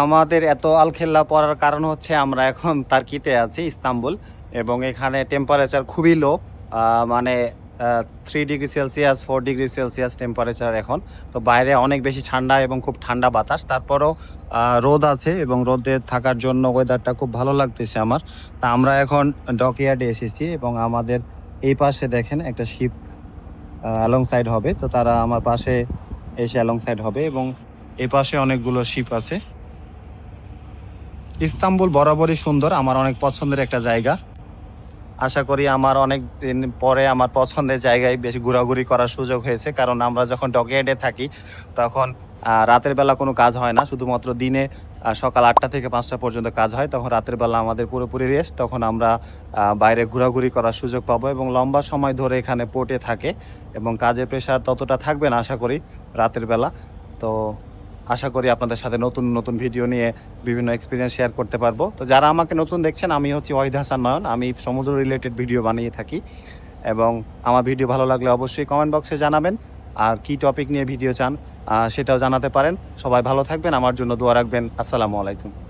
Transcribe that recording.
আমাদের এত আলখেল্লা পড়ার কারণ হচ্ছে আমরা এখন তার্কিতে আছি, ইস্তাম্বুল, এবং এখানে টেম্পারেচার খুবই লো, মানে 3 degree Celsius 4 degree Celsius temperature এখন। তো বাইরে অনেক বেশি ঠান্ডা এবং খুব ঠান্ডা বাতাস, তারপরও রোদ আছে এবং রোদে থাকার জন্য ওয়েদারটা খুব ভালো লাগতেছে আমার। তা আমরা এখন ডকইয়ার্ডে এসেছি এবং আমাদের এই পাশে দেখেন একটা শিপ অ্যালং সাইড হবে, তো তারা আমার পাশে এসে অ্যালং সাইড হবে এবং এই পাশে অনেকগুলো শিপ আছে। ইস্তাম্বুল বরাবরই সুন্দর, আমার অনেক পছন্দের একটা জায়গা। আশা করি আমার অনেক দিন পরে আমার পছন্দের জায়গায় বেশি ঘোরাঘুরি করার সুযোগ হয়েছে, কারণ আমরা যখন ডকইয়ার্ডে থাকি তখন রাতের বেলা কোনো কাজ হয় না, শুধুমাত্র দিনে সকাল 8টা থেকে 5টা পর্যন্ত কাজ হয়। তখন রাতের বেলা আমাদের পুরোপুরি রেস্ট, তখন আমরা বাইরে ঘোরাঘুরি করার সুযোগ পাবো এবং লম্বা সময় ধরে এখানে পোর্টে থাকে এবং কাজের প্রেশার ততটা থাকবে না আশা করি রাতের বেলা। তো আশা করি আপনাদের সাথে নতুন নতুন ভিডিও নিয়ে বিভিন্ন এক্সপিরিয়েন্স শেয়ার করতে পারবো। তো যারা আমাকে নতুন দেখছেন, আমি হচ্ছি ওয়াহিদ হাসান নয়ন, আমি সমুদ্র রিলেটেড ভিডিও বানিয়ে থাকি এবং আমার ভিডিও ভালো লাগলে অবশ্যই কমেন্ট বক্সে জানাবেন, আর কি টপিক নিয়ে ভিডিও চান সেটাও জানাতে পারেন। সবাই ভালো থাকবেন, আমার জন্য দোয়া রাখবেন। আসসালামু আলাইকুম।